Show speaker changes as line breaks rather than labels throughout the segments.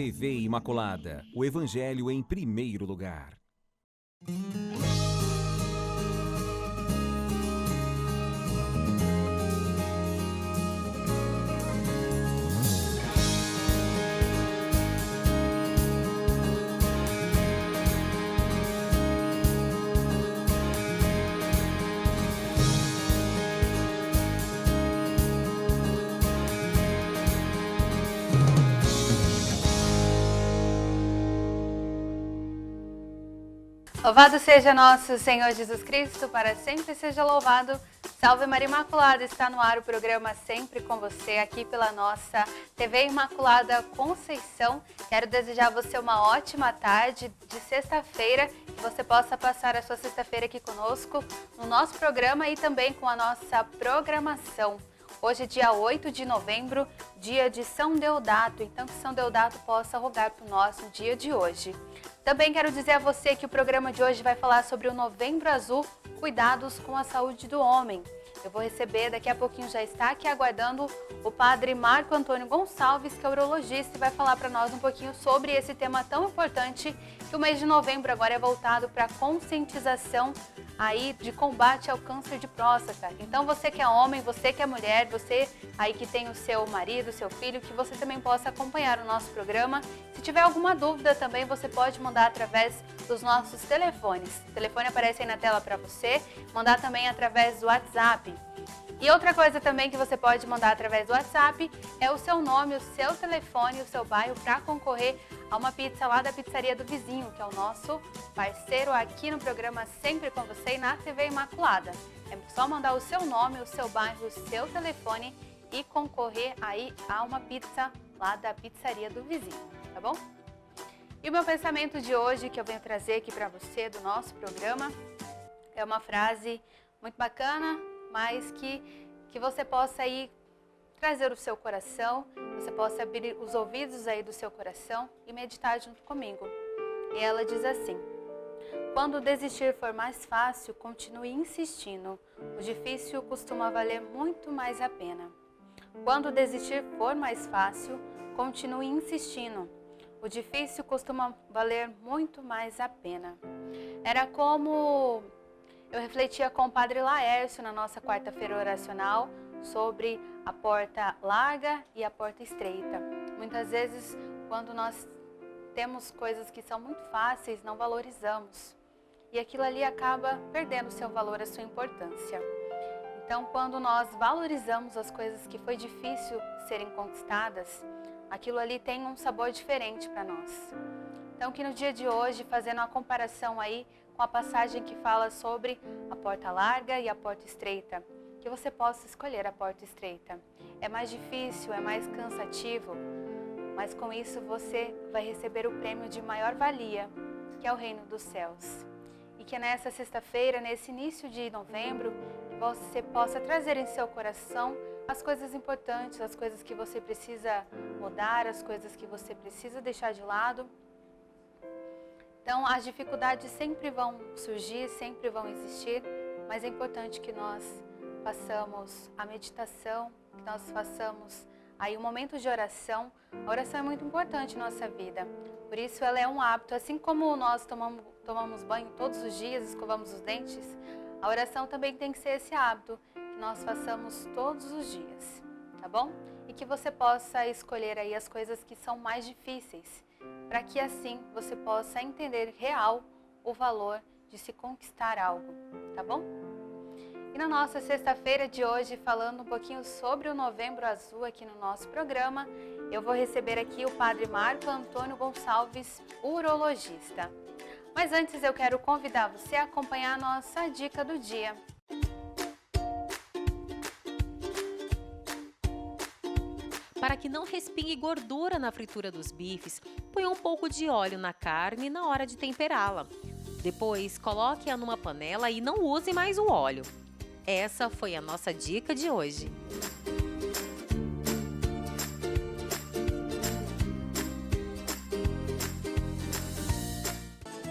TV Imaculada, o Evangelho em primeiro lugar.
Louvado seja nosso Senhor Jesus Cristo, para sempre seja louvado. Salve Maria Imaculada, está no ar o programa Sempre com Você, aqui pela nossa TV Imaculada Conceição. Quero desejar a você uma ótima tarde de sexta-feira, que você possa passar a sua sexta-feira aqui conosco, no nosso programa e também com a nossa programação. Hoje, dia 8 de novembro, dia de São Deodato, então que São Deodato possa rogar por nós no dia de hoje. Também quero dizer a você que o programa de hoje vai falar sobre o Novembro Azul, cuidados com a saúde do homem. Eu vou receber, daqui a pouquinho já está aqui aguardando o padre Marco Antônio Gonçalves, que é urologista, e vai falar para nós um pouquinho sobre esse tema tão importante, que o mês de novembro agora é voltado para a conscientização aí de combate ao câncer de próstata. Então você que é homem, você que é mulher, você aí que tem o seu marido, seu filho, que você também possa acompanhar o nosso programa. Se tiver alguma dúvida também, você pode mandar através dos nossos telefones. O telefone aparece aí na tela para você, mandar também através do WhatsApp. E outra coisa também que você pode mandar através do WhatsApp é o seu nome, o seu telefone, o seu bairro para concorrer a uma pizza lá da Pizzaria do Vizinho, que é o nosso parceiro aqui no programa Sempre com Você e na TV Imaculada. É só mandar o seu nome, o seu bairro, o seu telefone e concorrer aí a uma pizza lá da Pizzaria do Vizinho, tá bom? E o meu pensamento de hoje que eu venho trazer aqui para você do nosso programa é uma frase muito bacana, mas que você possa aí trazer o seu coração, você possa abrir os ouvidos aí do seu coração e meditar junto comigo. E ela diz assim: quando desistir for mais fácil, continue insistindo. O difícil costuma valer muito mais a pena. Quando desistir for mais fácil, continue insistindo. O difícil costuma valer muito mais a pena. Era como eu refletia com o Padre Laércio na nossa quarta-feira oracional sobre a porta larga e a porta estreita. Muitas vezes, quando nós temos coisas que são muito fáceis, não valorizamos. E aquilo ali acaba perdendo o seu valor, a sua importância. Então, quando nós valorizamos as coisas que foi difícil serem conquistadas, aquilo ali tem um sabor diferente para nós. Então, que no dia de hoje, fazendo uma comparação aí com a passagem que fala sobre a porta larga e a porta estreita, que você possa escolher a porta estreita. É mais difícil, é mais cansativo, mas com isso você vai receber o prêmio de maior valia, que é o reino dos céus. E que nessa sexta-feira, nesse início de novembro, você possa trazer em seu coração as coisas importantes, as coisas que você precisa mudar, as coisas que você precisa deixar de lado. Então, as dificuldades sempre vão surgir, sempre vão existir, mas é importante que nós façamos a meditação, que nós façamos aí um momento de oração. A oração é muito importante na nossa vida, por isso ela é um hábito. Assim como nós tomamos banho todos os dias, escovamos os dentes, a oração também tem que ser esse hábito que nós façamos todos os dias, tá bom? E que você possa escolher aí as coisas que são mais difíceis, para que assim você possa entender real o valor de se conquistar algo, tá bom? E na nossa sexta-feira de hoje, falando um pouquinho sobre o Novembro Azul aqui no nosso programa, eu vou receber aqui o padre Marco Antônio Gonçalves, urologista. Mas antes eu quero convidar você a acompanhar a nossa dica do dia.
Para que não respingue gordura na fritura dos bifes, ponha um pouco de óleo na carne na hora de temperá-la. Depois, coloque-a numa panela e não use mais o óleo. Essa foi a nossa dica de hoje.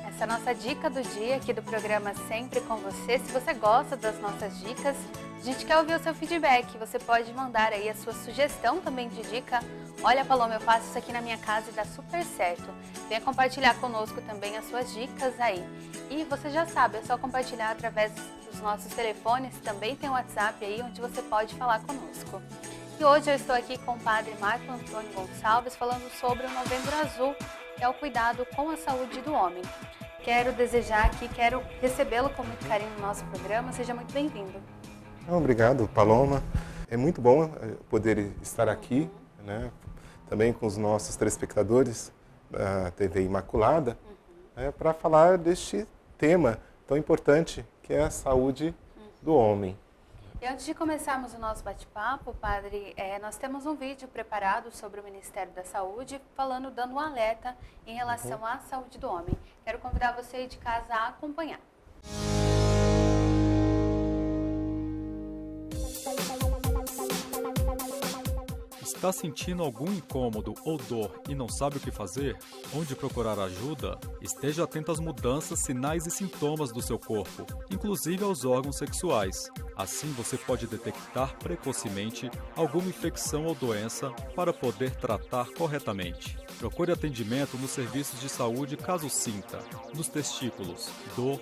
Essa é a nossa dica do dia aqui do programa Sempre com Você. Se você gosta das nossas dicas, A gente quer ouvir o seu feedback, você pode mandar aí a sua sugestão também de dica. Olha, Paloma, eu faço isso aqui na minha casa e dá super certo. Venha compartilhar conosco também as suas dicas aí. E você já sabe, é só compartilhar através dos nossos telefones, também tem o WhatsApp aí onde você pode falar conosco. E hoje eu estou aqui com o Padre Marco Antônio Gonçalves falando sobre o Novembro Azul, que é o cuidado com a saúde do homem. Quero desejar aqui, quero recebê-lo com muito carinho no nosso programa, seja muito bem-vindo.
Obrigado, Paloma. É muito bom poder estar aqui, né, também com os nossos telespectadores da TV Imaculada, para falar deste tema tão importante que é a saúde do homem.
E antes de começarmos o nosso bate-papo, Padre, nós temos um vídeo preparado sobre o Ministério da Saúde, dando um alerta em relação à saúde do homem. Quero convidar você aí de casa a acompanhar.
Está sentindo algum incômodo ou dor e não sabe o que fazer? Onde procurar ajuda? Esteja atento às mudanças, sinais e sintomas do seu corpo, inclusive aos órgãos sexuais. Assim você pode detectar precocemente alguma infecção ou doença para poder tratar corretamente. Procure atendimento nos serviços de saúde caso sinta, nos testículos, dor,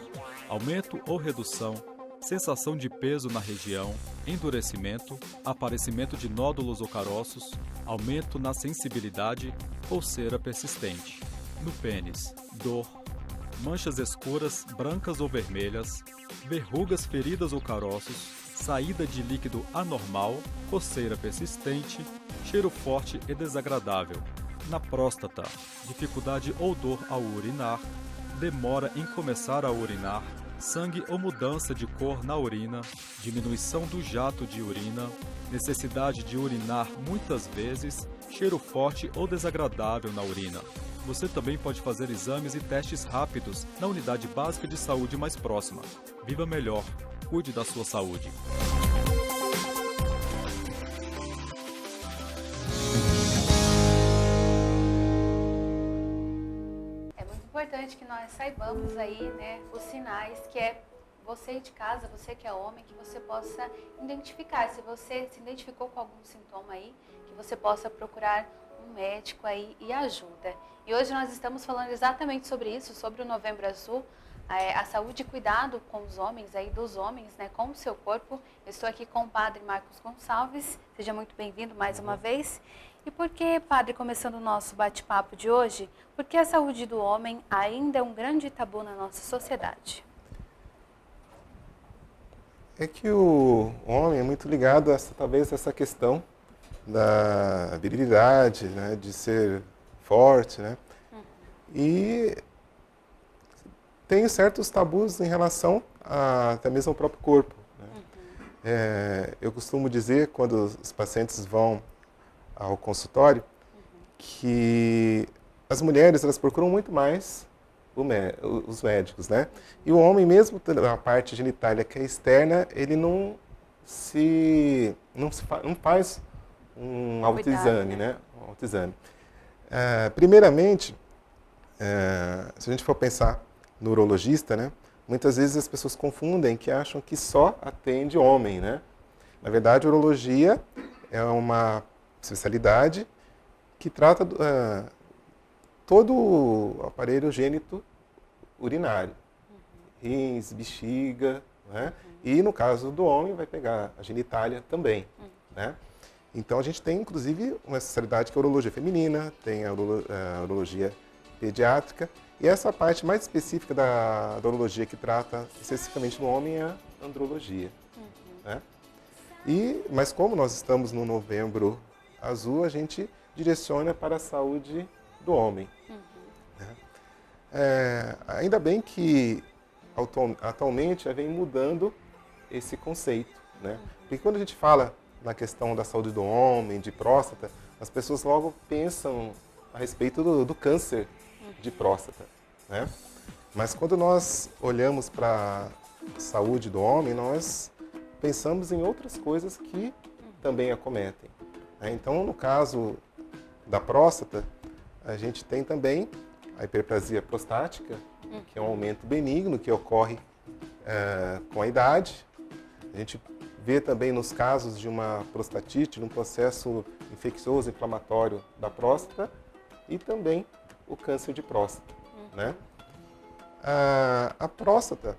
aumento ou redução, sensação de peso na região, endurecimento, aparecimento de nódulos ou caroços, aumento na sensibilidade ou cera persistente. No pênis, dor, manchas escuras, brancas ou vermelhas, verrugas, feridas ou caroços, saída de líquido anormal, coceira persistente, cheiro forte e desagradável. Na próstata, dificuldade ou dor ao urinar, demora em começar a urinar, sangue ou mudança de cor na urina, diminuição do jato de urina, necessidade de urinar muitas vezes, cheiro forte ou desagradável na urina. Você também pode fazer exames e testes rápidos na unidade básica de saúde mais próxima. Viva melhor, cuide da sua saúde.
É importante que nós saibamos aí, né, os sinais que é você de casa, você que é homem, que você possa identificar. Se você se identificou com algum sintoma aí, que você possa procurar um médico aí e ajuda. E hoje nós estamos falando exatamente sobre isso, sobre o Novembro Azul, a saúde e cuidado com os homens, aí dos homens, né, com o seu corpo. Eu estou aqui com o Padre Marcos Gonçalves, seja muito bem-vindo mais uma vez. E por que, Padre, começando o nosso bate-papo de hoje, por que a saúde do homem ainda é um grande tabu na nossa sociedade?
É que o homem é muito ligado, talvez, a essa questão da virilidade, né, de ser forte, né? E tem certos tabus em relação até mesmo ao próprio corpo, né? Eu costumo dizer, quando os pacientes vão ao consultório, que as mulheres elas procuram muito mais os médicos, né? E o homem, mesmo a parte genitália que é externa, ele não faz um autoexame, né? Um autoexame. Primeiramente, se a gente for pensar no urologista, né? Muitas vezes as pessoas confundem, que acham que só atende homem, né? Na verdade, a urologia é uma especialidade que trata todo o aparelho gênito urinário, rins, bexiga, né? E no caso do homem vai pegar a genitália também, né? Então a gente tem inclusive uma especialidade que é a urologia feminina, tem a urologia pediátrica, e essa parte mais específica da urologia que trata especificamente do homem é a andrologia, né? Mas como nós estamos no Novembro Azul, a gente direciona para a saúde do homem. Né? Ainda bem que atualmente já vem mudando esse conceito, né? Porque quando a gente fala na questão da saúde do homem, de próstata, as pessoas logo pensam a respeito do câncer de próstata, né? Mas quando nós olhamos para a saúde do homem, nós pensamos em outras coisas que também acometem. Então, no caso da próstata, a gente tem também a hiperplasia prostática, que é um aumento benigno que ocorre com a idade. A gente vê também nos casos de uma prostatite, de um processo infeccioso, inflamatório da próstata e também o câncer de próstata, né? A próstata,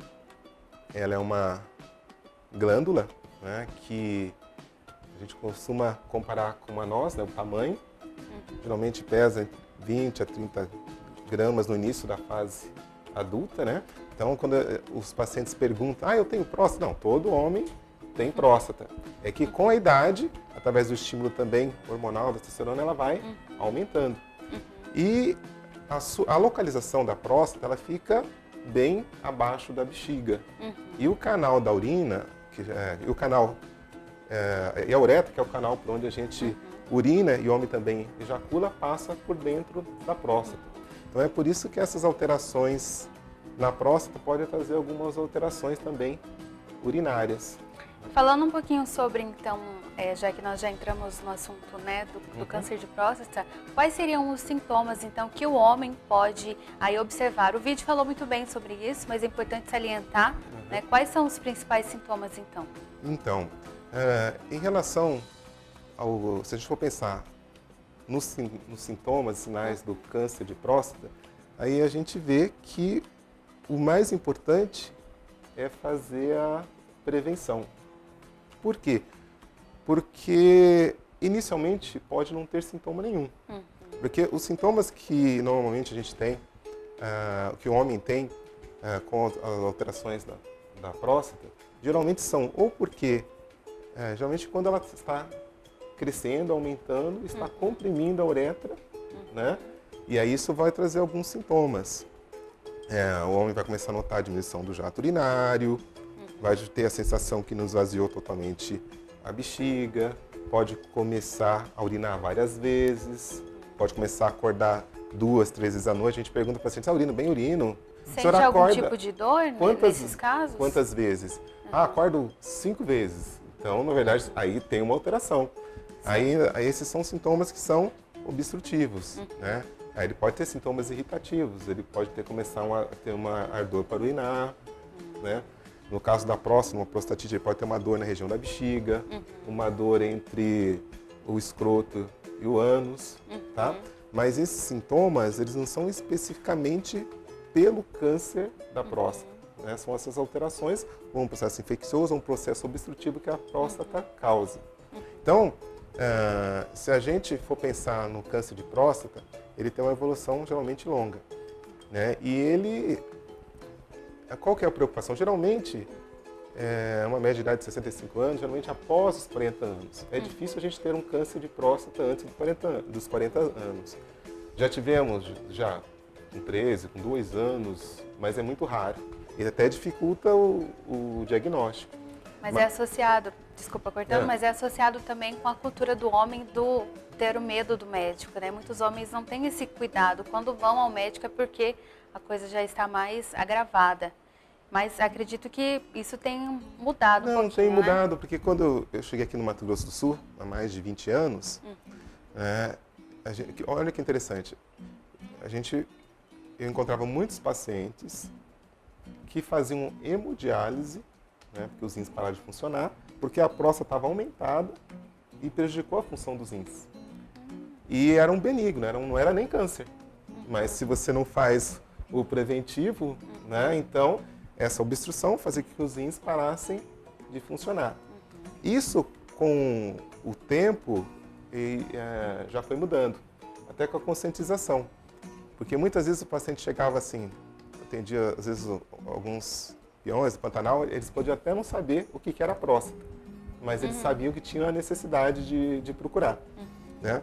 ela é uma glândula, né, que a gente costuma comparar com uma noz, né, o tamanho. Geralmente pesa 20 a 30 gramas no início da fase adulta, né? Então, quando os pacientes perguntam, eu tenho próstata? Não, todo homem tem próstata. É que com a idade, através do estímulo também hormonal da testosterona, ela vai aumentando. E a localização da próstata, ela fica bem abaixo da bexiga. E o canal da urina, e a uretra, que é o canal por onde a gente urina e o homem também ejacula, passa por dentro da próstata. Então é por isso que essas alterações na próstata podem trazer algumas alterações também urinárias.
Falando um pouquinho sobre, então, já que nós já entramos no assunto, né, do câncer de próstata, quais seriam os sintomas, então, que o homem pode aí observar? O vídeo falou muito bem sobre isso, mas é importante salientar, né, quais são os principais sintomas, então?
Então, em relação ao, se a gente for pensar nos sintomas, sinais do câncer de próstata, aí a gente vê que o mais importante é fazer a prevenção. Por quê? Porque inicialmente pode não ter sintoma nenhum. Porque os sintomas que normalmente a gente tem, que o homem tem com as alterações da próstata, geralmente são ou porque, geralmente quando ela está crescendo, aumentando, está comprimindo a uretra, né? E aí isso vai trazer alguns sintomas. O homem vai começar a notar a diminuição do jato urinário, vai ter a sensação que não esvaziou totalmente a bexiga, pode começar a urinar várias vezes, pode começar a acordar 2, 3 vezes à noite. A gente pergunta para o paciente, urino? Bem urino.
Sente algum tipo de dor nesses casos?
Quantas vezes? Acordo 5 vezes. Então, na verdade, aí tem uma alteração. Aí esses são sintomas que são obstrutivos, né? Aí ele pode ter sintomas irritativos, ele pode começar a ter uma ardor para urinar, né? No caso da próstata, uma prostatite, ele pode ter uma dor na região da bexiga, uma dor entre o escroto e o ânus, tá? Mas esses sintomas, eles não são especificamente pelo câncer da próstata, né? São essas alterações, ou um processo infeccioso, ou um processo obstrutivo que a próstata causa. Então, se a gente for pensar no câncer de próstata, ele tem uma evolução geralmente longa, né? E ele, qual que é a preocupação? Geralmente, uma média de idade de 65 anos, geralmente após os 40 anos. É difícil a gente ter um câncer de próstata antes dos 40 anos. Já tivemos, com 13, com 2 anos, mas é muito raro. E até dificulta o diagnóstico.
Mas é associado, desculpa cortando, mas é associado também com a cultura do homem do ter o medo do médico, né? Muitos homens não têm esse cuidado. Quando vão ao médico é porque a coisa já está mais agravada. Mas acredito que isso tem mudado um pouquinho,
Não, tem
né?
mudado, porque quando eu cheguei aqui no Mato Grosso do Sul, há mais de 20 anos, olha que interessante, eu encontrava muitos pacientes que faziam hemodiálise, né, porque os rins pararam de funcionar, porque a próstata estava aumentada e prejudicou a função dos rins. E era um benigno, não era nem câncer. Mas se você não faz o preventivo, né, então essa obstrução fazia com que os rins parassem de funcionar. Isso, com o tempo, já foi mudando, até com a conscientização. Porque muitas vezes o paciente chegava assim, atendia às vezes alguns peões do Pantanal, eles podiam até não saber o que era a próstata, mas eles sabiam que tinham a necessidade de procurar, né?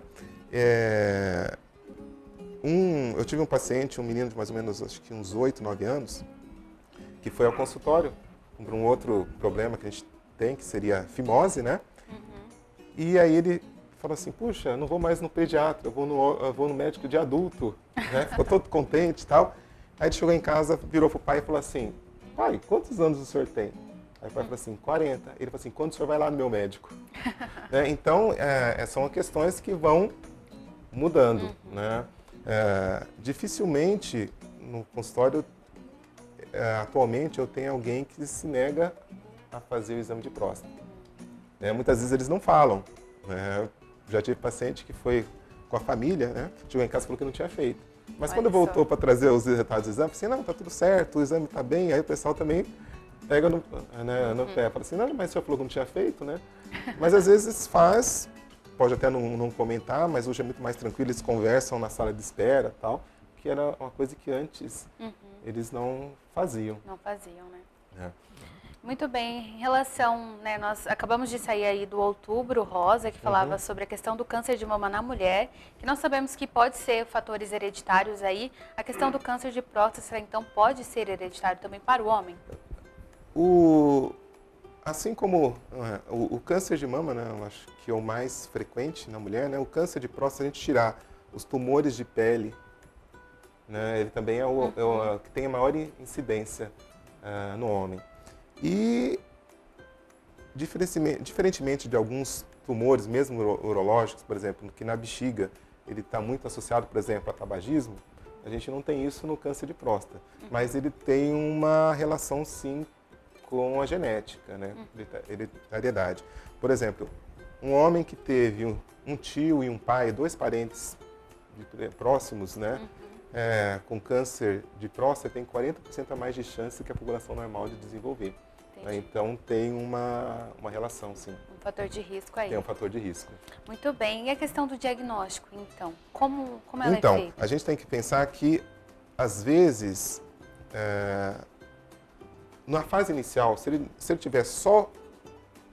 Eu tive um paciente, um menino de mais ou menos, acho que uns 8, 9 anos, que foi ao consultório por um outro problema que a gente tem, que seria fimose, né? E aí ele falou assim, puxa, não vou mais no pediatra, eu vou no médico de adulto, né? Ficou todo contente e tal. Aí ele chegou em casa, virou pro pai e falou assim, pai, quantos anos o senhor tem? Aí o pai falou assim, 40. Ele falou assim, quando o senhor vai lá no meu médico? Né? Então, são questões que vão mudando, né? Dificilmente no consultório, atualmente, eu tenho alguém que se nega a fazer o exame de próstata. né? Muitas vezes eles não falam, né? Já tive paciente que foi com a família, né? Chegou em casa e falou que não tinha feito. Mas quando voltou para trazer os resultados do exame, assim, não, tá tudo certo, o exame tá bem, aí o pessoal também pega no pé, fala assim, não, mas o senhor falou que não tinha feito, né? Mas às vezes faz, pode até não comentar, mas hoje é muito mais tranquilo, eles conversam na sala de espera e tal, que era uma coisa que antes eles não faziam.
Não faziam, né?
É.
Muito bem, em relação, né, nós acabamos de sair aí do Outubro Rosa, que falava sobre a questão do câncer de mama na mulher, que nós sabemos que pode ser fatores hereditários aí. A questão do câncer de próstata, então, pode ser hereditário também para o homem?
Assim como o câncer de mama, né, eu acho que é o mais frequente na mulher, né, o câncer de próstata, a gente tirar os tumores de pele, né, ele também é o que tem a maior incidência no homem. E, diferentemente de alguns tumores, mesmo urológicos, por exemplo, que na bexiga ele está muito associado, por exemplo, a tabagismo, a gente não tem isso no câncer de próstata. Mas ele tem uma relação, sim, com a genética, né? Hereditariedade. Por exemplo, um homem que teve um tio e um pai, 2 parentes próximos, né? Com câncer de próstata, tem 40% a mais de chance que a população normal de desenvolver. Então tem uma relação, sim.
Um fator de risco aí.
Tem um fator de risco.
Muito bem. E a questão do diagnóstico, então? Como ela é feita?
Então, a gente tem que pensar que, às vezes, na fase inicial, se ele tiver só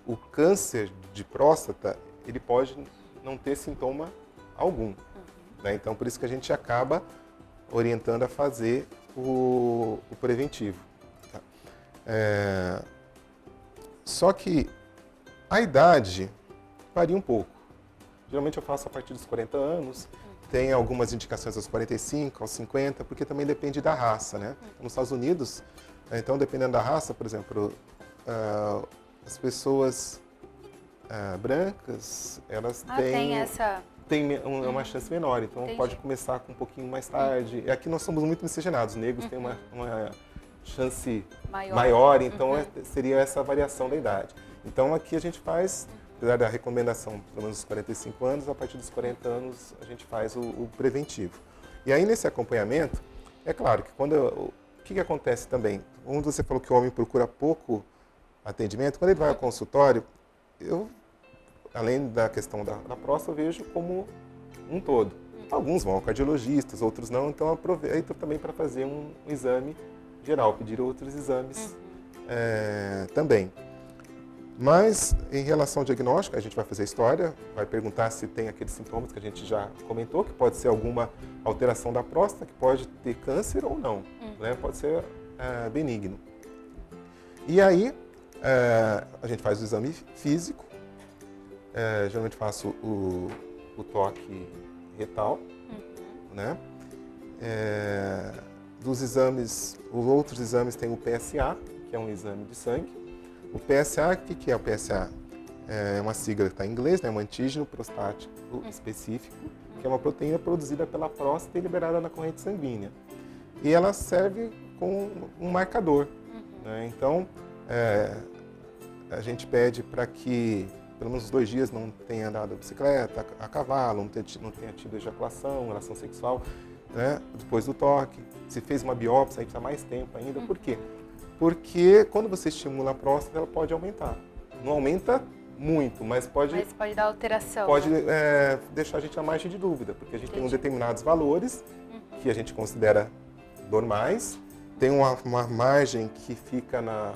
o câncer de próstata, ele pode não ter sintoma algum. Né? Então, por isso que a gente acaba orientando a fazer o preventivo. Tá? Só que a idade varia um pouco. Geralmente eu faço a partir dos 40 anos, tem algumas indicações aos 45, aos 50, porque também depende da raça, né? Nos Estados Unidos, então dependendo da raça, por exemplo, as pessoas brancas, elas têm uma chance menor, então
Entendi.
pode começar com um pouquinho mais tarde. E aqui nós somos muito miscigenados, negros têm uma chance maior, então seria essa variação da idade. Então aqui a gente faz, apesar da recomendação pelo menos dos 45 anos, a partir dos 40 anos a gente faz o preventivo. E aí nesse acompanhamento, é claro que o que acontece também? Como você falou que o homem procura pouco atendimento, quando ele vai ao consultório, eu, além da questão da próstata, eu vejo como um todo. Alguns vão ao cardiologista, outros não, então aproveito também para fazer um exame geral, pedir outros exames também. Mas, em relação ao diagnóstico, a gente vai fazer a história, vai perguntar se tem aqueles sintomas que a gente já comentou, que pode ser alguma alteração da próstata, que pode ter câncer ou não, né? Pode ser benigno. E aí, a gente faz o exame físico, geralmente faço o toque retal, né? Dos exames, os outros exames tem o PSA, que é um exame de sangue. O PSA, o que é o PSA? É uma sigla que está em inglês, né? Um antígeno prostático específico, que é uma proteína produzida pela próstata e liberada na corrente sanguínea. E ela serve como um marcador. Né? Então, a gente pede para que, pelo menos 2 dias, não tenha andado de bicicleta, a cavalo, não tenha tido ejaculação, relação sexual, né? Depois do toque. Se fez uma biópsia, aí precisa mais tempo ainda. Por quê? Porque quando você estimula a próstata, ela pode aumentar. Não aumenta muito, mas pode
dar alteração.
Pode deixar a gente à margem de dúvida, porque a gente tem determinados valores que a gente considera normais, tem uma margem que fica na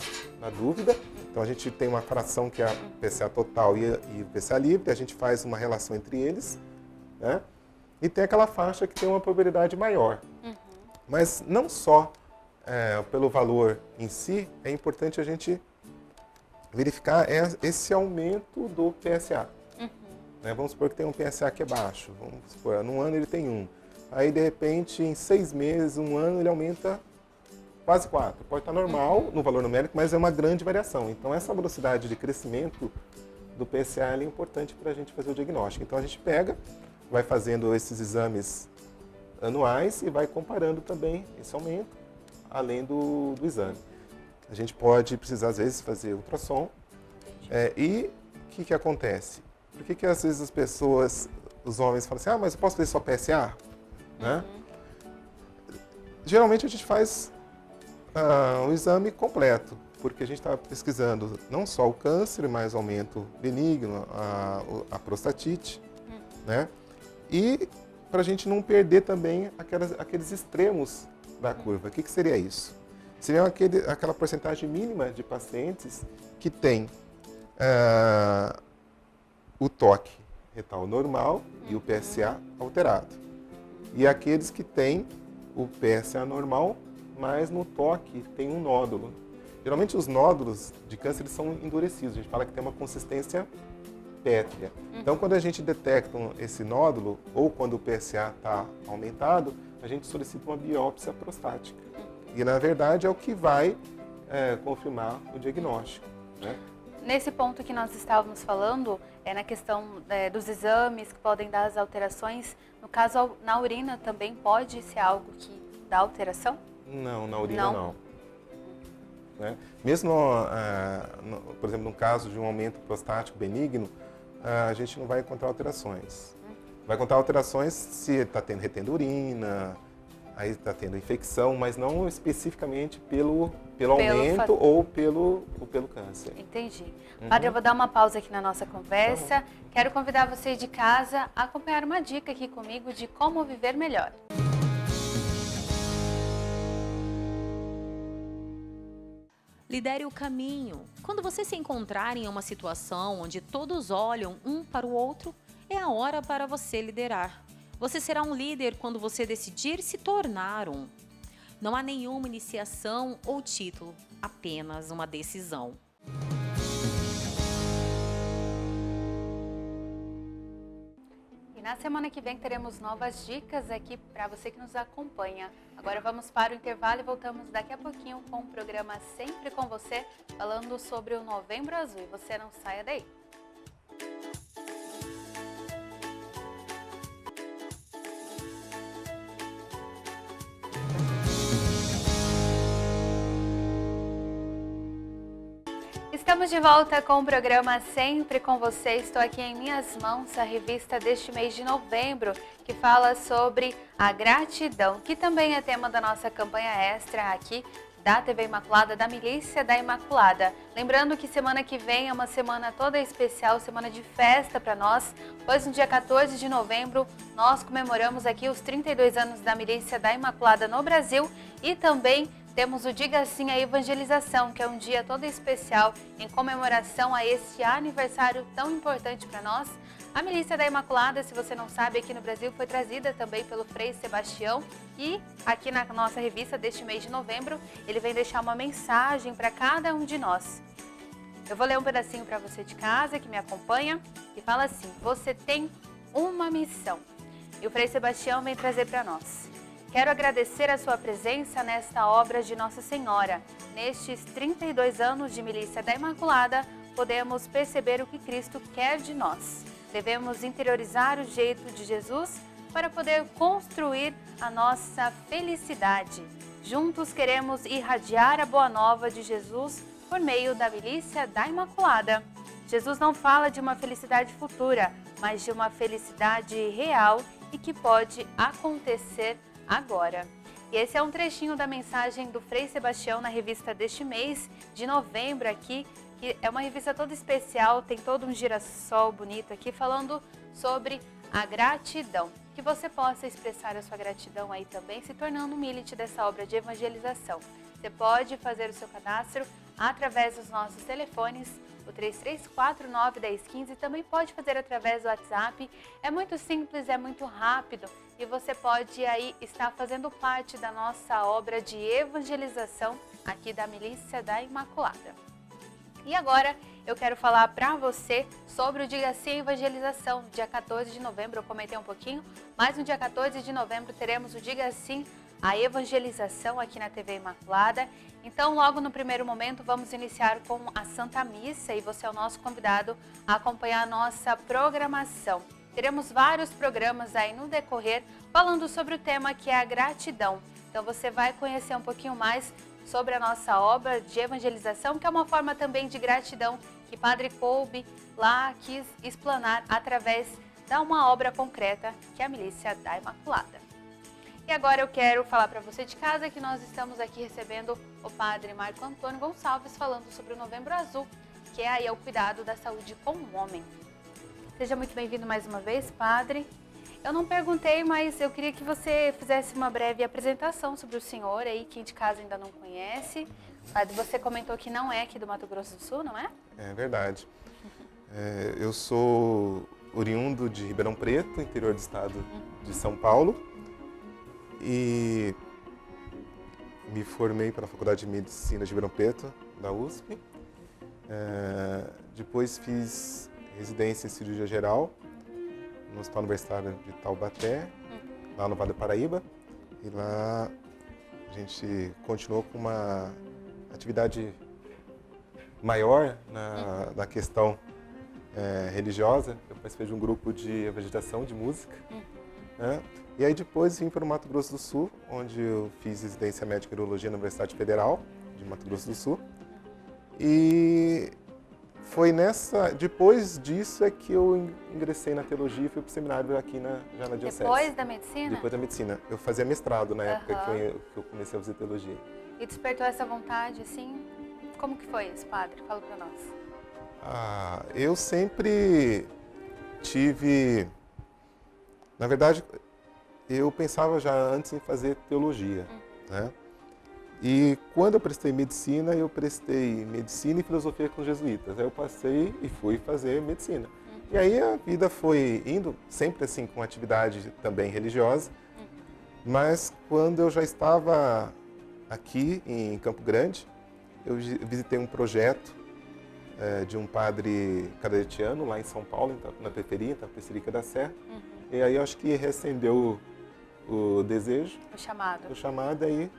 dúvida, então a gente tem uma fração que é a PSA total e o PSA livre, a gente faz uma relação entre eles, né? E tem aquela faixa que tem uma probabilidade maior. Mas não só pelo valor em si, é importante a gente verificar esse aumento do PSA. Né? Vamos supor que tem um PSA que é baixo, vamos supor, num ano ele tem 1. Aí, de repente, em 6 meses, 1 ano, ele aumenta quase 4. Pode estar normal no valor numérico, mas é uma grande variação. Então, essa velocidade de crescimento do PSA é importante para a gente fazer o diagnóstico. Então, a gente vai fazendo esses exames anuais e vai comparando também esse aumento, além do exame. A gente pode precisar, às vezes, fazer ultrassom e que acontece? Por que às vezes as pessoas, os homens falam assim, mas eu posso fazer só PSA? Né? Geralmente a gente faz um exame completo, porque a gente está pesquisando não só o câncer, mas aumento benigno, a prostatite, né? E para a gente não perder também aqueles extremos da curva. O que seria isso? Seria aquela porcentagem mínima de pacientes que tem o toque retal normal e o PSA alterado. E aqueles que têm o PSA normal, mas no toque tem um nódulo. Geralmente os nódulos de câncer eles são endurecidos, a gente fala que tem uma consistência pétrea. Então quando a gente detecta esse nódulo, ou quando o PSA está aumentado, a gente solicita uma biópsia prostática. E na verdade é o que vai confirmar o diagnóstico, né?
Nesse ponto que nós estávamos falando, na questão dos exames que podem dar as alterações, no caso na urina também pode ser algo que dá alteração?
Não, na urina não. Né? Mesmo, por exemplo, no caso de um aumento prostático benigno, a gente não vai encontrar alterações. Vai encontrar alterações se está retendo urina, aí está tendo infecção, mas não especificamente pelo aumento ou pelo câncer.
Entendi. Padre, eu vou dar uma pausa aqui na nossa conversa. Quero convidar você de casa a acompanhar uma dica aqui comigo de como viver melhor.
Lidere o caminho. Quando você se encontrar em uma situação onde todos olham um para o outro, é a hora para você liderar. Você será um líder quando você decidir se tornar um. Não há nenhuma iniciação ou título, apenas uma decisão.
E na semana que vem teremos novas dicas aqui para você que nos acompanha. Agora vamos para o intervalo e voltamos daqui a pouquinho com o programa Sempre com Você, falando sobre o Novembro Azul. E você não saia daí. Estamos de volta com o programa Sempre com Você. Estou aqui em minhas mãos a revista deste mês de novembro, que fala sobre a gratidão, que também é tema da nossa campanha extra aqui da TV Imaculada, da Milícia da Imaculada. Lembrando que semana que vem é uma semana toda especial, semana de festa para nós, pois no dia 14 de novembro nós comemoramos aqui os 32 anos da Milícia da Imaculada no Brasil e também temos o Diga Sim à Evangelização, que é um dia todo especial em comemoração a esse aniversário tão importante para nós. A Milícia da Imaculada, se você não sabe, aqui no Brasil foi trazida também pelo Frei Sebastião e aqui na nossa revista deste mês de novembro, ele vem deixar uma mensagem para cada um de nós. Eu vou ler um pedacinho para você de casa que me acompanha e fala assim: você tem uma missão. E o Frei Sebastião vem trazer para nós. Quero agradecer a sua presença nesta obra de Nossa Senhora. Nestes 32 anos de Milícia da Imaculada, podemos perceber o que Cristo quer de nós. Devemos interiorizar o jeito de Jesus para poder construir a nossa felicidade. Juntos queremos irradiar a boa nova de Jesus por meio da Milícia da Imaculada. Jesus não fala de uma felicidade futura, mas de uma felicidade real e que pode acontecer agora. E esse é um trechinho da mensagem do Frei Sebastião na revista deste mês de novembro aqui, que é uma revista toda especial, tem todo um girassol bonito aqui falando sobre a gratidão. Que você possa expressar a sua gratidão aí também, se tornando um milite dessa obra de evangelização. Você pode fazer o seu cadastro através dos nossos telefones, o 3349-1015, também pode fazer através do WhatsApp. É muito simples, é muito rápido e você pode aí estar fazendo parte da nossa obra de evangelização aqui da Milícia da Imaculada. E agora eu quero falar para você sobre o Diga Sim à Evangelização. Dia 14 de novembro eu comentei um pouquinho, mas no dia 14 de novembro teremos o Diga Sim à Evangelização aqui na TV Imaculada. Então, logo no primeiro momento, vamos iniciar com a Santa Missa e você é o nosso convidado a acompanhar a nossa programação. Teremos vários programas aí no decorrer falando sobre o tema que é a gratidão. Então, você vai conhecer um pouquinho mais sobre a nossa obra de evangelização, que é uma forma também de gratidão que Padre Kolbe lá quis explanar através de uma obra concreta, que é a Milícia da Imaculada. E agora eu quero falar para você de casa que nós estamos aqui recebendo o Padre Marco Antônio Gonçalves falando sobre o Novembro Azul, que é aí o cuidado da saúde com o homem. Seja muito bem-vindo mais uma vez, Padre. Eu não perguntei, mas eu queria que você fizesse uma breve apresentação sobre o senhor aí, quem de casa ainda não conhece. Padre, você comentou que não é aqui do Mato Grosso do Sul, não é?
É verdade. Eu sou oriundo de Ribeirão Preto, interior do estado de São Paulo, e me formei pela Faculdade de Medicina de Ribeirão Preto, da USP. Depois fiz residência em cirurgia geral no Hospital Universitário de Taubaté, lá no Vale do Paraíba. E lá a gente continuou com uma atividade maior na questão religiosa. Eu participei de um grupo de evangelização de música. Né? E aí depois vim para o Mato Grosso do Sul, onde eu fiz residência médica em urologia na Universidade Federal de Mato Grosso do Sul. E foi depois disso é que eu ingressei na teologia e fui para o seminário aqui já na diocese.
Depois da medicina?
Depois da medicina. Eu fazia mestrado na época que eu comecei a fazer teologia.
E despertou essa vontade, assim? Como que foi isso, Padre? Fala para nós.
Eu sempre tive... Na verdade, eu pensava já antes em fazer teologia, né? E quando eu prestei medicina e filosofia com os jesuítas. Aí eu passei e fui fazer medicina. E aí a vida foi indo, sempre assim, com atividade também religiosa. Mas quando eu já estava aqui em Campo Grande, eu visitei um projeto de um padre cadetiano lá em São Paulo, na periferia, na Tapecerica da Serra. E aí eu acho que reacendeu o desejo. O chamado aí.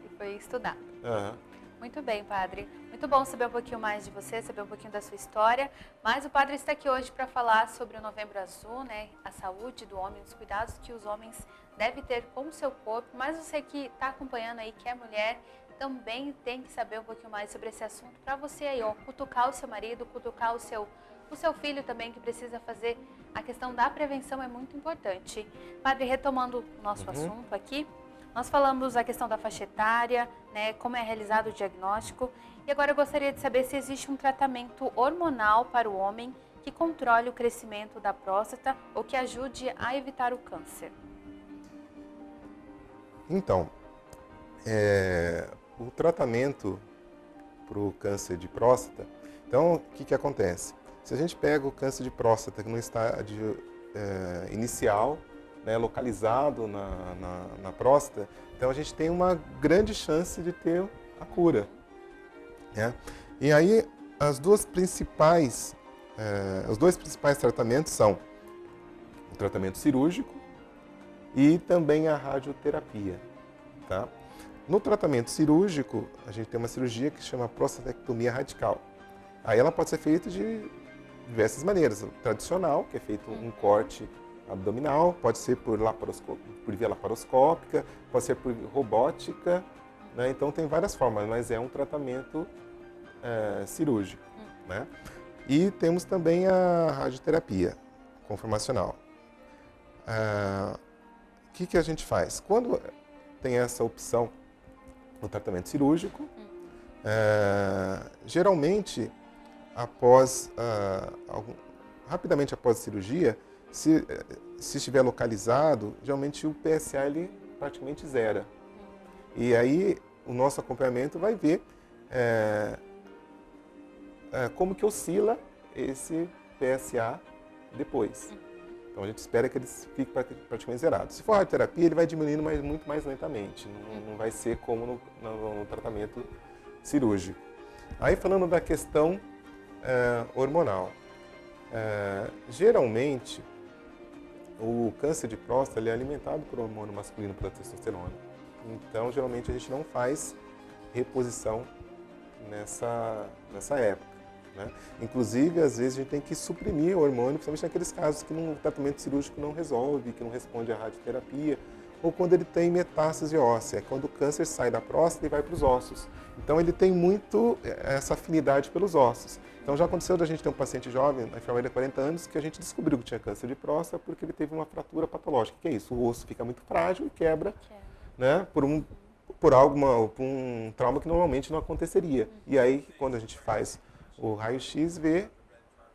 E foi estudar. Muito bem, Padre. Muito bom saber um pouquinho mais de você, saber um pouquinho da sua história. Mas o Padre está aqui hoje para falar sobre o Novembro Azul, né? A saúde do homem, os cuidados que os homens devem ter com o seu corpo. Mas você que está acompanhando aí, que é mulher, também tem que saber um pouquinho mais sobre esse assunto para você aí, ó, cutucar o seu marido, cutucar o seu filho também, que precisa fazer a questão da prevenção, é muito importante. Padre, retomando o nosso assunto aqui, nós falamos a questão da faixa etária, né, como é realizado o diagnóstico, e agora eu gostaria de saber se existe um tratamento hormonal para o homem que controle o crescimento da próstata ou que ajude a evitar o câncer.
Então, o tratamento para o câncer de próstata, então o que acontece? Se a gente pega o câncer de próstata no estágio inicial, né, localizado na próstata, então a gente tem uma grande chance de ter a cura. Né? E aí os dois principais tratamentos são o tratamento cirúrgico e também a radioterapia. Tá? No tratamento cirúrgico, a gente tem uma cirurgia que se chama prostatectomia radical. Aí ela pode ser feita de diversas maneiras. O tradicional, que é feito um corte abdominal, pode ser por via laparoscópica, pode ser por robótica, né? Então tem várias formas, mas é um tratamento cirúrgico. Né? E temos também a radioterapia conformacional. O que a gente faz? Quando tem essa opção no tratamento cirúrgico, geralmente rapidamente após a cirurgia, se estiver localizado, geralmente o PSA ele praticamente zera. E aí o nosso acompanhamento vai ver como que oscila esse PSA depois. Então a gente espera que ele fique praticamente zerado. Se for radioterapia, ele vai diminuindo muito mais lentamente, não vai ser como no tratamento cirúrgico. Aí falando da questão hormonal. Geralmente, o câncer de próstata ele é alimentado por hormônio masculino, pela testosterona. Então, geralmente, a gente não faz reposição nessa época. Né? Inclusive, às vezes, a gente tem que suprimir o hormônio, principalmente naqueles casos que o tratamento cirúrgico não resolve, que não responde à radioterapia, ou quando ele tem metástase óssea, quando o câncer sai da próstata e vai para os ossos. Então, ele tem muito essa afinidade pelos ossos. Então já aconteceu da gente ter um paciente jovem, na enfermaria de 40 anos, que a gente descobriu que tinha câncer de próstata porque ele teve uma fratura patológica. O que é isso? O osso fica muito frágil e quebra, né, por um trauma que normalmente não aconteceria. E aí, quando a gente faz o raio-x, vê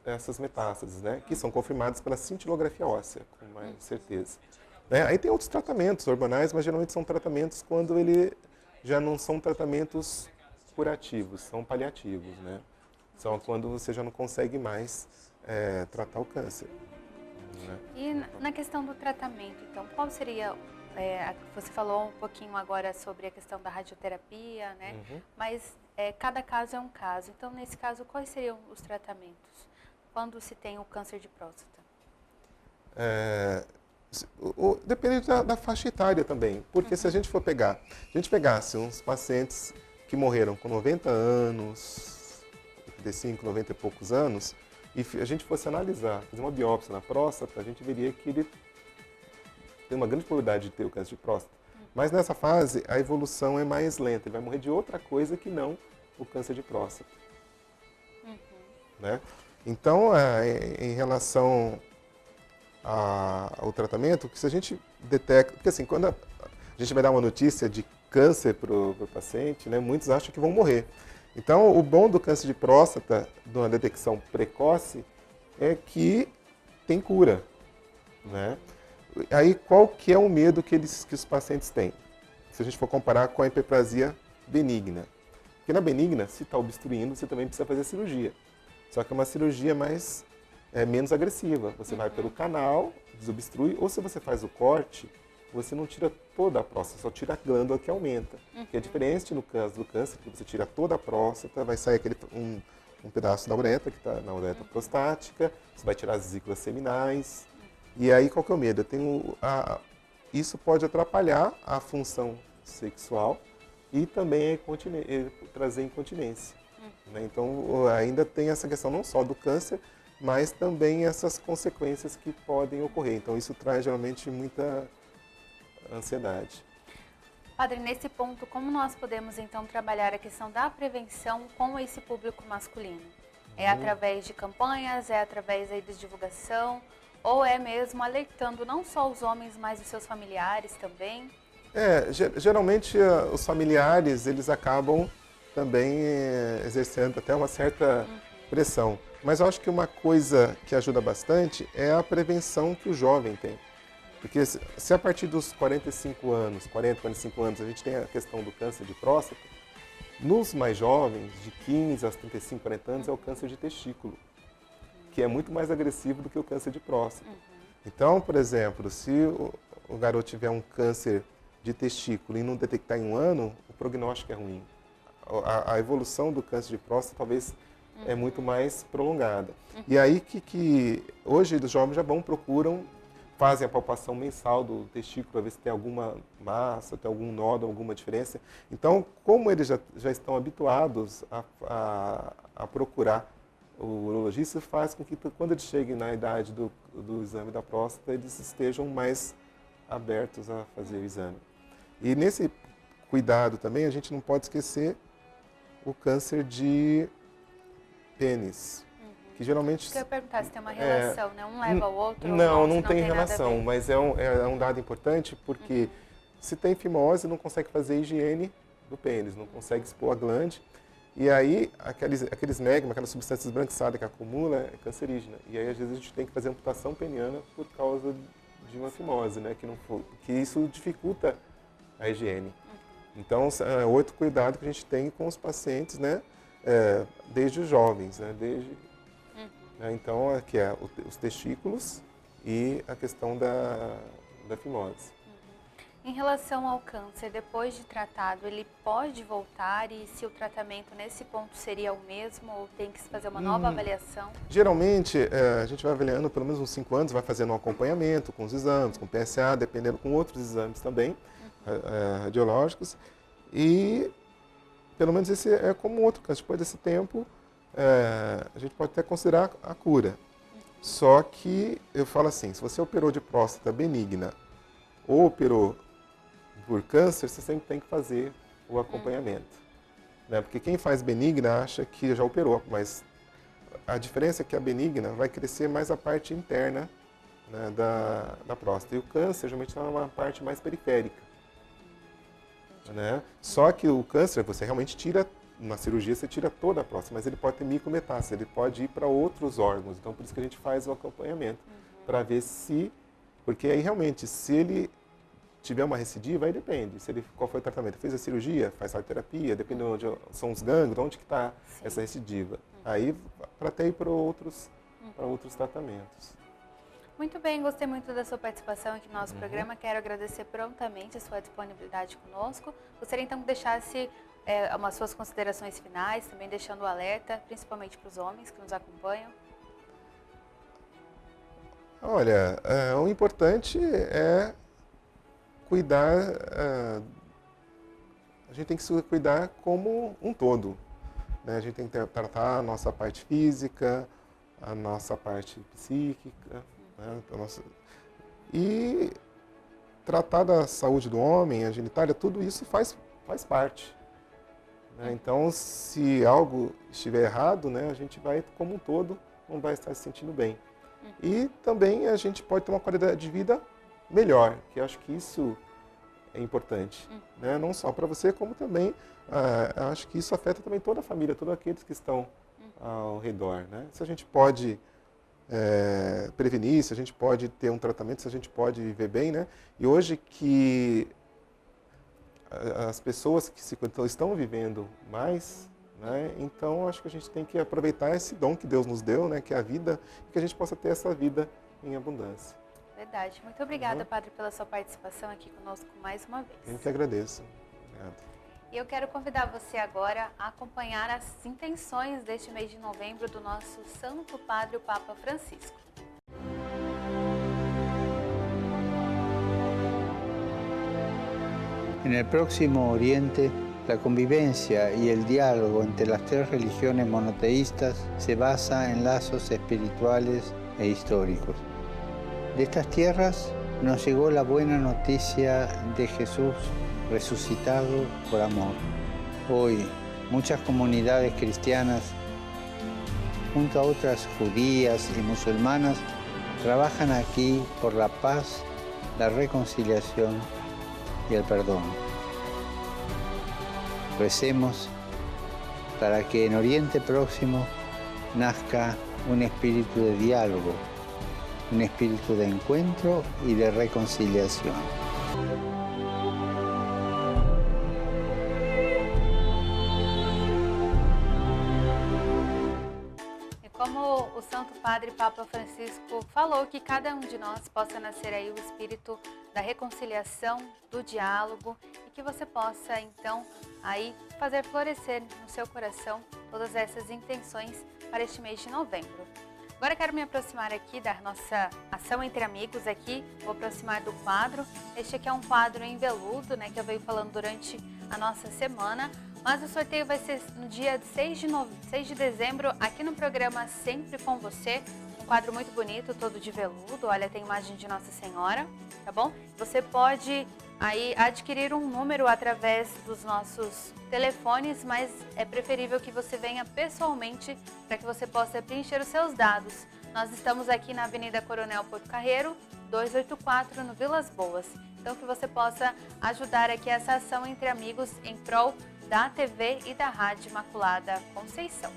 essas metástases, né, que são confirmadas pela cintilografia óssea, com mais certeza. Né? Aí tem outros tratamentos hormonais, mas geralmente são tratamentos quando ele já não são tratamentos curativos, são paliativos, né? São quando você já não consegue mais tratar o câncer. Né?
E na questão do tratamento, então, qual seria... você falou um pouquinho agora sobre a questão da radioterapia, né? Mas cada caso é um caso. Então, nesse caso, quais seriam os tratamentos quando se tem o câncer de próstata?
Depende da faixa etária também. Porque se a gente pegasse uns pacientes que morreram com 90 anos, 85, 90 e poucos anos, e a gente fosse analisar, fazer uma biópsia na próstata, a gente veria que ele tem uma grande probabilidade de ter o câncer de próstata. Mas nessa fase, a evolução é mais lenta. Ele vai morrer de outra coisa que não o câncer de próstata. Né? Então, em relação ao tratamento, que se a gente detecta... Porque assim, quando a gente vai dar uma notícia de câncer para o paciente, né, muitos acham que vão morrer. Então, o bom do câncer de próstata, de uma detecção precoce, é que tem cura. Né? Aí, qual que é o medo que os pacientes têm? Se a gente for comparar com a hiperplasia benigna. Porque na benigna, se está obstruindo, você também precisa fazer cirurgia. Só que é uma cirurgia menos agressiva. Você vai pelo canal, desobstrui, ou se você faz o corte, você não tira toda a próstata, só tira a glândula que aumenta. Que é diferente no caso do câncer, que você tira toda a próstata, vai sair um pedaço da uretra, que está na uretra prostática, você vai tirar as vesículas seminais. E aí, qual que é o medo? Isso pode atrapalhar a função sexual e também trazer incontinência. Né? Então, ainda tem essa questão não só do câncer, mas também essas consequências que podem ocorrer. Então, isso traz geralmente muita ansiedade.
Padre, nesse ponto, como nós podemos então trabalhar a questão da prevenção com esse público masculino? É através de campanhas, é através aí de divulgação, ou é mesmo alertando não só os homens, mas os seus familiares também?
Geralmente os familiares, eles acabam também exercendo até uma certa pressão. Mas eu acho que uma coisa que ajuda bastante é a prevenção que o jovem tem. Porque se a partir dos 45 anos, a gente tem a questão do câncer de próstata, nos mais jovens, de 15 aos 35, 40 anos, é o câncer de testículo, que é muito mais agressivo do que o câncer de próstata. Então, por exemplo, se o garoto tiver um câncer de testículo e não detectar em um ano, o prognóstico é ruim. A evolução do câncer de próstata talvez é muito mais prolongada. E aí que hoje os jovens já procuram, fazem a palpação mensal do testículo para ver se tem alguma massa, tem algum nódulo, alguma diferença. Então, como eles já estão habituados a procurar o urologista, faz com que quando eles cheguem na idade do exame da próstata, eles estejam mais abertos a fazer o exame. E nesse cuidado também, a gente não pode esquecer o câncer de pênis. Que geralmente...
Eu ia perguntar se tem uma relação, né? Um leva ao outro?
Não tem relação, mas é um dado importante porque se tem fimose, não consegue fazer higiene do pênis, não consegue expor a glande. E aí, aqueles megma, aquelas substâncias esbranquiçadas que acumula, é cancerígena. E aí, às vezes, a gente tem que fazer amputação peniana por causa de uma fimose, né? Que isso dificulta a higiene. Então, é outro cuidado que a gente tem com os pacientes, né? Desde os jovens, né? Então, aqui os testículos e a questão da fimose.
Em relação ao câncer, depois de tratado, ele pode voltar e se o tratamento nesse ponto seria o mesmo ou tem que se fazer uma nova avaliação?
Geralmente, a gente vai avaliando pelo menos uns 5 anos, vai fazendo um acompanhamento com os exames, com PSA, dependendo com outros exames também, radiológicos. E pelo menos esse é como outro câncer. Depois desse tempo, a gente pode até considerar a cura. Só que eu falo assim, se você operou de próstata benigna ou operou por câncer, você sempre tem que fazer o acompanhamento. Né? Porque quem faz benigna acha que já operou, mas A diferença é que a benigna vai crescer mais a parte interna, né, da próstata. E o câncer, geralmente, está numa parte mais periférica. Né? Só que o câncer, você realmente tira, na cirurgia, você tira toda a próstata, mas ele pode ter micrometástase, ele pode ir para outros órgãos. Então, por isso que a gente faz o acompanhamento, para ver se... Porque aí, realmente, se ele tiver uma recidiva, aí depende. Qual foi o tratamento? Fez a cirurgia? Faz radioterapia? Depende de onde são os gânglios, de onde que está essa recidiva. Aí, para até ir para outros tratamentos.
Muito bem, gostei muito da sua participação aqui no nosso programa. Quero agradecer prontamente a sua disponibilidade conosco. Gostaria então que deixasse umas suas considerações finais, também deixando o alerta, principalmente para os homens que nos acompanham.
Olha, o importante é cuidar, a gente tem que se cuidar como um todo. Né? A gente tem que tratar a nossa parte física, a nossa parte psíquica, né? E tratar da saúde do homem, a genitália, tudo isso faz parte. Né? Então, se algo estiver errado, né, a gente vai, como um todo, não vai estar se sentindo bem. E também a gente pode ter uma qualidade de vida melhor, que eu acho que isso é importante. Né? Não só para você, como também, acho que isso afeta também toda a família, todos aqueles que estão ao redor. Né? Se a gente pode prevenir, se a gente pode ter um tratamento, se a gente pode viver bem, né? E hoje que as pessoas que estão vivendo mais, né? Então acho que a gente tem que aproveitar esse dom que Deus nos deu, né? Que é a vida, e que a gente possa ter essa vida em abundância.
Verdade. Muito obrigada, Padre, pela sua participação aqui conosco mais uma vez.
Eu que agradeço. Obrigado.
E eu quero convidar você agora a acompanhar as intenções deste mês de novembro do nosso Santo Padre, o Papa Francisco.
En el Próximo Oriente, la convivencia y el diálogo entre las tres religiones monoteístas se basa en lazos espirituales e históricos. De estas tierras nos llegó la buena noticia de Jesús resucitado por amor. Hoy, muchas comunidades cristianas, junto a otras judías y musulmanas, trabajan aquí por la paz, la reconciliación y el perdón. Recemos para que en Oriente Próximo nazca un espíritu de diálogo, un espíritu de encuentro y de reconciliación.
Como o Santo Padre Papa Francisco falou, que cada um de nós possa nascer aí o espírito da reconciliação, do diálogo, e que você possa então aí fazer florescer no seu coração todas essas intenções para este mês de novembro. Agora quero me aproximar aqui da nossa ação entre amigos aqui, vou aproximar do quadro. Este aqui é um quadro em veludo, né, que eu venho falando durante a nossa semana. Mas o sorteio vai ser no dia 6 de dezembro, aqui no programa Sempre com Você. Um quadro muito bonito, todo de veludo. Olha, tem imagem de Nossa Senhora, tá bom? Você pode aí adquirir um número através dos nossos telefones, mas é preferível que você venha pessoalmente para que você possa preencher os seus dados. Nós estamos aqui na Avenida Coronel Porto Carreiro, 284, no Vilas Boas. Então, que você possa ajudar aqui essa ação entre amigos em prol da TV e da Rádio Imaculada Conceição.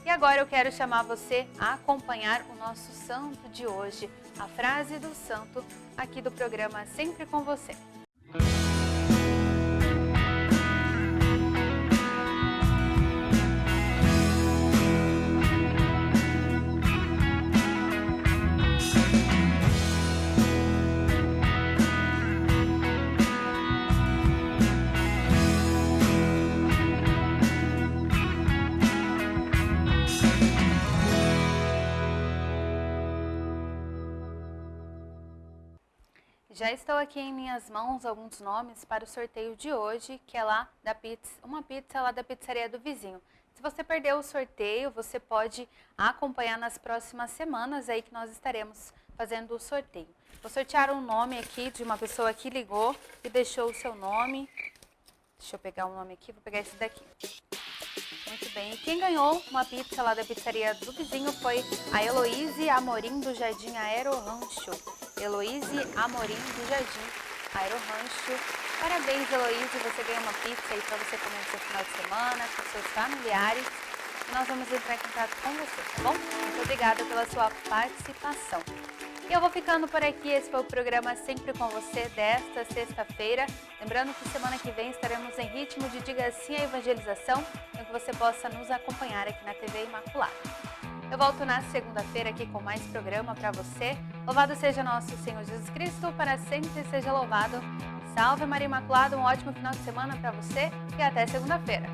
E agora eu quero chamar você a acompanhar o nosso santo de hoje, a frase do santo aqui do programa Sempre com Você. Já estou aqui em minhas mãos alguns nomes para o sorteio de hoje, que é lá da pizza, uma pizza lá da pizzaria do vizinho. Se você perdeu o sorteio, você pode acompanhar nas próximas semanas aí que nós estaremos fazendo o sorteio. Vou sortear um nome aqui de uma pessoa que ligou e deixou o seu nome. Deixa eu pegar um nome aqui, vou pegar esse daqui. Muito bem. E quem ganhou uma pizza lá da pizzaria do vizinho foi a Heloíse Amorim do Jardim Aero Rancho. Heloíse Amorim do Jardim Aero Rancho. Parabéns, Heloíse. Você ganhou uma pizza aí para você comer no seu final de semana, com seus familiares. E nós vamos entrar em contato com você, tá bom? Muito obrigada pela sua participação. E eu vou ficando por aqui. Esse foi o programa Sempre com Você desta sexta-feira. Lembrando que semana que vem estaremos em ritmo de Diga Sim à Evangelização, para que você possa nos acompanhar aqui na TV Imaculada. Eu volto na segunda-feira aqui com mais programa para você. Louvado seja nosso Senhor Jesus Cristo, para sempre seja louvado. Salve Maria Imaculada, um ótimo final de semana para você e até segunda-feira.